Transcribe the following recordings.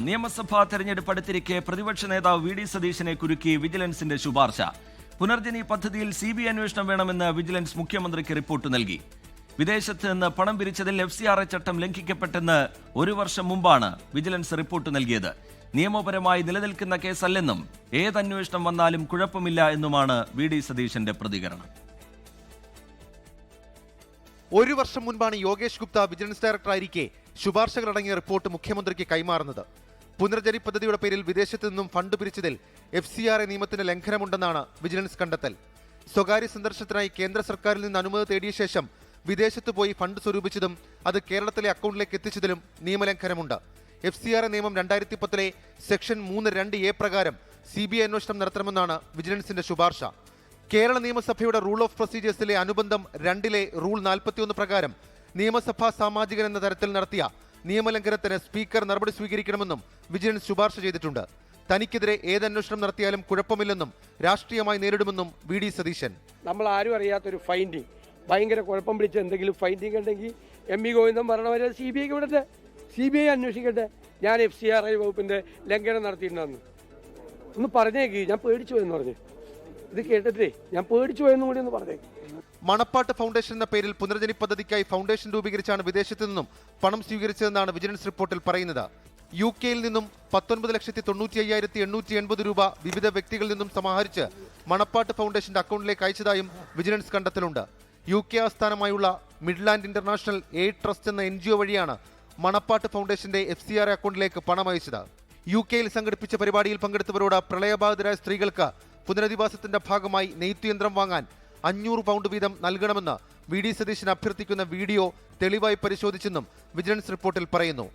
നിയമസഭാ തെരഞ്ഞെടുപ്പ് അടുത്തിരിക്കെ പ്രതിപക്ഷ നേതാവ് വി ഡി സതീശനെ കുരുക്കി വിജിലൻസിന്റെ ശുപാർശ. പുനർജനി പദ്ധതിയിൽ CBI അന്വേഷണം വേണമെന്ന് വിജിലൻസ് മുഖ്യമന്ത്രിക്ക് റിപ്പോർട്ട് നൽകി. വിദേശത്ത് നിന്ന് പണം പിരിച്ചതിൽ FCRA ചട്ടം ലംഘിക്കപ്പെട്ടെന്ന് 1 വർഷം മുമ്പാണ് വിജിലൻസ് റിപ്പോർട്ട് നൽകിയത്. നിയമപരമായി നിലനിൽക്കുന്ന കേസല്ലെന്നും ഏതന്വേഷണം വന്നാലും കുഴപ്പമില്ല എന്നുമാണ് വി ഡി സതീശന്റെ പ്രതികരണം. 1 വർഷം മുൻപാണ് യോഗേഷ് ഗുപ്ത വിജിലൻസ് ഡയറക്ടറായിരിക്കെ ശുപാർശകളടങ്ങിയ റിപ്പോർട്ട് മുഖ്യമന്ത്രിക്ക് കൈമാറുന്നത്. പുനർജനി പദ്ധതിയുടെ പേരിൽ വിദേശത്ത് നിന്നും ഫണ്ട് പിരിച്ചതിൽ FCRA നിയമത്തിന്റെ ലംഘനമുണ്ടെന്നാണ് വിജിലൻസ് കണ്ടെത്തൽ. സ്വകാര്യ സന്ദർശനത്തിനായി കേന്ദ്ര സർക്കാരിൽ നിന്ന് അനുമതി തേടിയ ശേഷം വിദേശത്ത് പോയി ഫണ്ട് സ്വരൂപിച്ചതും അത് കേരളത്തിലെ അക്കൗണ്ടിലേക്ക് എത്തിച്ചതിലും നിയമലംഘനമുണ്ട്. FCRA നിയമം 2010 സെക്ഷൻ 3(2)A പ്രകാരം CBI അന്വേഷണം നടത്തണമെന്നാണ് വിജിലൻസിന്റെ ശുപാർശ. കേരള നിയമസഭയുടെ റൂൾ ഓഫ് പ്രൊസീജിയേഴ്സിലെ അനുബന്ധം 2 റൂൾ 41 പ്രകാരം നിയമസഭാ സാമാജികൻ എന്ന തരത്തിൽ നടത്തിയ നിയമലംഘനത്തിന് സ്പീക്കർ നടപടി സ്വീകരിക്കണമെന്നും വിജിലൻസ് ശുപാർശ ചെയ്തിട്ടുണ്ട്. തനിക്കെതിരെ ഏതന്വേഷണം നടത്തിയാലും കുഴപ്പമില്ലെന്നും രാഷ്ട്രീയമായി നേരിടുമെന്നും വി ഡി സതീശൻ. നമ്മൾ ആരും അറിയാത്തൊരു ഫൈൻഡിങ്, ഭയങ്കര കുഴപ്പം പിടിച്ച എന്തെങ്കിലും ഫൈൻഡിങ് ഉണ്ടെങ്കിൽ MP ഗോവിന്ദൻ പറഞ്ഞവരെ CBIക്ക് വിടട്ടെ, CBI അന്വേഷിക്കട്ടെ. ഞാൻ FCRA വകുപ്പിന്റെ ലംഘനം നടത്തിയിട്ടുണ്ടെന്ന് ഒന്ന് പറഞ്ഞേക്ക്. ഞാൻ പേടിച്ചു പോയെന്ന് പറഞ്ഞു. ഇത് കേട്ടിട്ടേ ഞാൻ പേടിച്ചു പോയെന്നും കൂടി ഒന്ന് പറഞ്ഞേക്ക്. മണപ്പാട്ട് ഫൗണ്ടേഷൻ എന്ന പേരിൽ പുനർജനി പദ്ധതിക്കായി ഫൗണ്ടേഷൻ രൂപീകരിച്ചാണ് വിദേശത്തു നിന്നും പണം സ്വീകരിച്ചതെന്നാണ് വിജിലൻസ് റിപ്പോർട്ടിൽ പറയുന്നത്. UK-യിൽ നിന്നും 19,95,880 രൂപ വിവിധ വ്യക്തികളിൽ നിന്നും സമാഹരിച്ച് മണപ്പാട്ട് ഫൗണ്ടേഷന്റെ അക്കൗണ്ടിലേക്ക് അയച്ചതായും വിജിലൻസ് കണ്ടെത്തലുണ്ട്. UK ആസ്ഥാനമായുള്ള മിഡ്ലാൻഡ് ഇന്റർനാഷണൽ എയ്ഡ് ട്രസ്റ്റ് എന്ന NGO വഴിയാണ് മണപ്പാട്ട് ഫൗണ്ടേഷന്റെ FCRA അക്കൗണ്ടിലേക്ക് പണം അയച്ചത്. UK-യിൽ സംഘടിപ്പിച്ച പരിപാടിയിൽ പങ്കെടുത്തവരോട് പ്രളയബാധിതരായ സ്ത്രീകൾക്ക് പുനരധിവാസത്തിന്റെ ഭാഗമായി നെയ്ത്തുയന്ത്രം വാങ്ങാൻ 500 പൗണ്ട് വീതം നൽകണമെന്ന് വി ഡി സതീശൻ അഭ്യർത്ഥിക്കുന്ന വീഡിയോ തെളിവായി പരിശോധിച്ചെന്നും വിജിലൻസ് റിപ്പോർട്ടിൽ പറയുന്നു.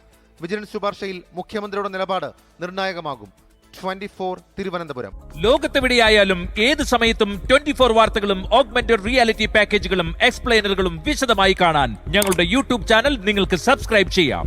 വിജിലൻസ് ശുപാർശയിൽ മുഖ്യമന്ത്രിയുടെ നിലപാട് നിർണായകമാകും. 24 തിരുവനന്തപുരം. ലോകത്തെവിടെയായാലും ഏത് സമയത്തും 24 വാർത്തകളും ഓഗ്മെന്റഡ് റിയാലിറ്റി പാക്കേജുകളും എക്സ്പ്ലെയിനറുകളും വിശദമായി കാണാൻ ഞങ്ങളുടെ YouTube ചാനൽ നിങ്ങൾക്ക് സബ്സ്ക്രൈബ് ചെയ്യാം.